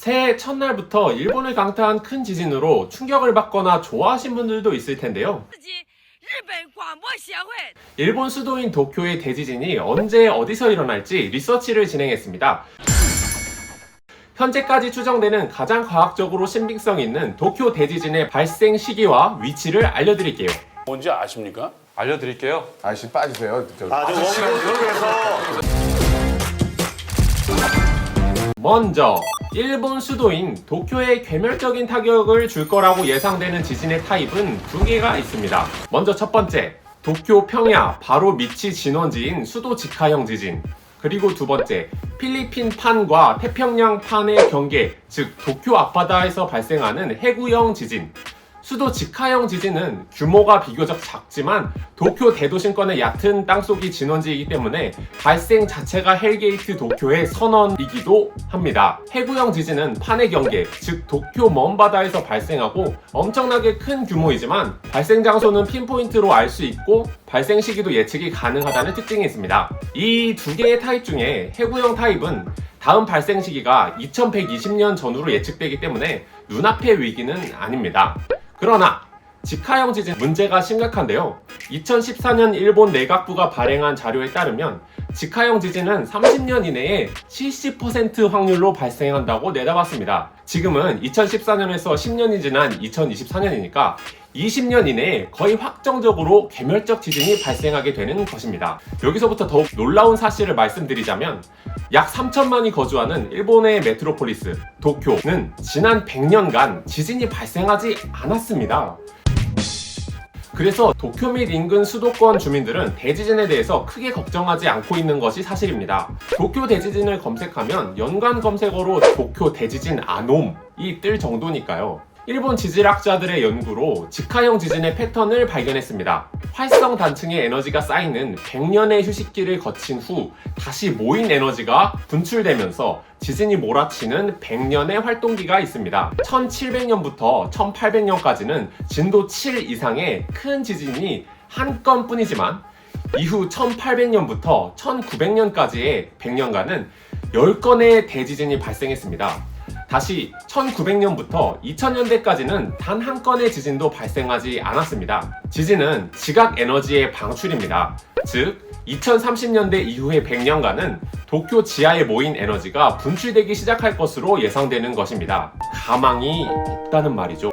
새해 첫날부터 일본을 강타한 큰 지진으로 충격을 받거나 좋아하신 분들도 있을 텐데요. 일본 수도인 도쿄의 대지진이 언제 어디서 일어날지 리서치를 진행했습니다. 현재까지 추정되는 가장 과학적으로 신빙성 있는 도쿄 대지진의 발생 시기와 위치를 알려드릴게요. 뭔지 아십니까? 알려드릴게요. 아저씨 빠지세요. 먼저 일본 수도인 도쿄에 괴멸적인 타격을 줄 거라고 예상되는 지진의 타입은 두 개가 있습니다. 먼저 첫 번째, 도쿄 평야 바로 밑이 진원지인 수도 직하형 지진. 그리고 두 번째, 필리핀 판과 태평양 판의 경계, 즉 도쿄 앞바다에서 발생하는 해구형 지진. 수도 직하형 지진은 규모가 비교적 작지만 도쿄 대도심권의 얕은 땅속이 진원지이기 때문에 발생 자체가 헬게이트 도쿄의 선언이기도 합니다. 해구형 지진은 판의 경계, 즉 도쿄 먼바다에서 발생하고 엄청나게 큰 규모이지만 발생 장소는 핀포인트로 알 수 있고 발생 시기도 예측이 가능하다는 특징이 있습니다. 이 두 개의 타입 중에 해구형 타입은 다음 발생 시기가 2120년 전후로 예측되기 때문에 눈앞의 위기는 아닙니다. 그러나 직하형 지진 문제가 심각한데요. 2014년 일본 내각부가 발행한 자료에 따르면 직하형 지진은 30년 이내에 70% 확률로 발생한다고 내다봤습니다. 지금은 2014년에서 10년이 지난 2024년이니까 20년 이내에 거의 확정적으로 괴멸적 지진이 발생하게 되는 것입니다. 여기서부터 더욱 놀라운 사실을 말씀드리자면 약 3천만이 거주하는 일본의 메트로폴리스 도쿄는 지난 100년간 지진이 발생하지 않았습니다. 그래서 도쿄 및 인근 수도권 주민들은 대지진에 대해서 크게 걱정하지 않고 있는 것이 사실입니다. 도쿄 대지진을 검색하면 연관 검색어로 도쿄 대지진 아놈이 뜰 정도니까요. 일본 지질학자들의 연구로 직하형 지진의 패턴을 발견했습니다. 활성 단층의 에너지가 쌓이는 100년의 휴식기를 거친 후 다시 모인 에너지가 분출되면서 지진이 몰아치는 100년의 활동기가 있습니다. 1700년부터 1800년까지는 진도 7 이상의 큰 지진이 한 건뿐이지만 이후 1800년부터 1900년까지의 100년간은 10건의 대지진이 발생했습니다. 다시 1900년부터 2000년대까지는 단 한 건의 지진도 발생하지 않았습니다. 지진은 지각 에너지의 방출입니다. 즉 2030년대 이후의 100년간은 도쿄 지하에 모인 에너지가 분출되기 시작할 것으로 예상되는 것입니다. 가망이 없다는 말이죠.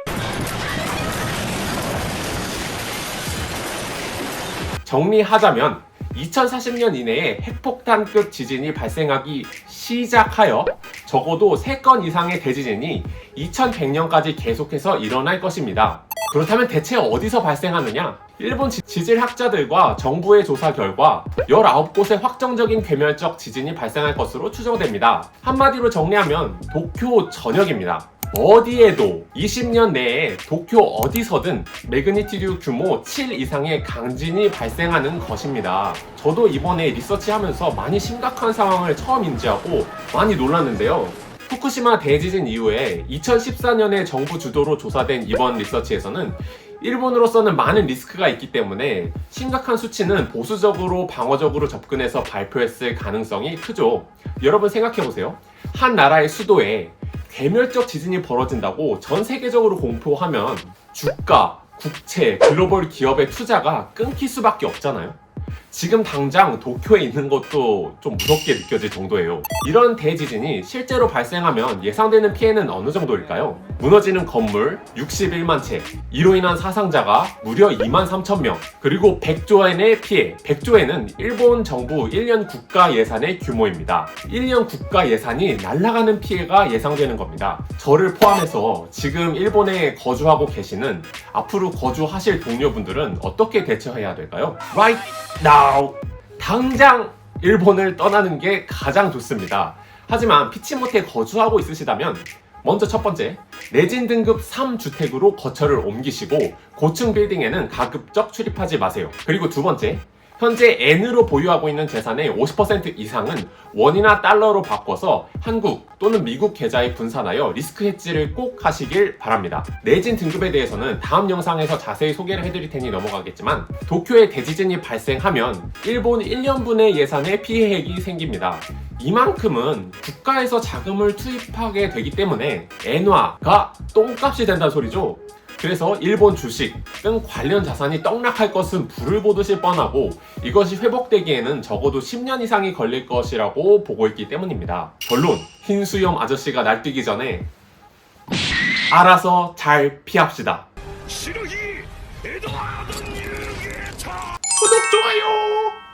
정리하자면 2040년 이내에 핵폭탄급 지진이 발생하기 시작하여 적어도 3건 이상의 대지진이 2100년까지 계속해서 일어날 것입니다. 그렇다면 대체 어디서 발생하느냐? 일본 지질학자들과 정부의 조사 결과 19곳의 확정적인 괴멸적 지진이 발생할 것으로 추정됩니다. 한마디로 정리하면 도쿄 전역입니다. 어디에도 20년 내에 도쿄 어디서든 매그니튜드 규모 7 이상의 강진이 발생하는 것입니다. 저도 이번에 리서치하면서 많이 심각한 상황을 처음 인지하고 많이 놀랐는데요. 후쿠시마 대지진 이후에 2014년에 정부 주도로 조사된 이번 리서치에서는 일본으로서는 많은 리스크가 있기 때문에 심각한 수치는 보수적으로 방어적으로 접근해서 발표했을 가능성이 크죠. 여러분 생각해보세요. 한 나라의 수도에 괴멸적 지진이 벌어진다고 전 세계적으로 공포하면 주가, 국채, 글로벌 기업의 투자가 끊길 수밖에 없잖아요. 지금 당장 도쿄에 있는 것도 좀 무섭게 느껴질 정도예요. 이런 대지진이 실제로 발생하면 예상되는 피해는 어느 정도일까요? 무너지는 건물 61만 채, 이로 인한 사상자가 무려 23,000명, 그리고 100조엔의 피해. 100조엔은 일본 정부 1년 국가 예산의 규모입니다. 1년 국가 예산이 날아가는 피해가 예상되는 겁니다. 저를 포함해서 지금 일본에 거주하고 계시는 앞으로 거주하실 동료분들은 어떻게 대처해야 될까요? Right now! 당장 일본을 떠나는 게 가장 좋습니다. 하지만 피치못해 거주하고 있으시다면 먼저 첫 번째, 내진 등급 3주택으로 거처를 옮기시고 고층 빌딩에는 가급적 출입하지 마세요. 그리고 두 번째, 현재 N으로 보유하고 있는 재산의 50% 이상은 원이나 달러로 바꿔서 한국 또는 미국 계좌에 분산하여 리스크 해지를 꼭 하시길 바랍니다. 내진 등급에 대해서는 다음 영상에서 자세히 소개를 해드릴 테니 넘어가겠지만 도쿄에 대지진이 발생하면 일본 1년분의 예산에 피해액이 생깁니다. 이만큼은 국가에서 자금을 투입하게 되기 때문에 엔화가 똥값이 된다는 소리죠. 그래서 일본 주식 등 관련 자산이 떡락할 것은 불을 보듯이 뻔하고 이것이 회복되기에는 적어도 10년 이상이 걸릴 것이라고 보고 있기 때문입니다. 결론, 흰수염 아저씨가 날뛰기 전에 알아서 잘 피합시다. 구독, 좋아요!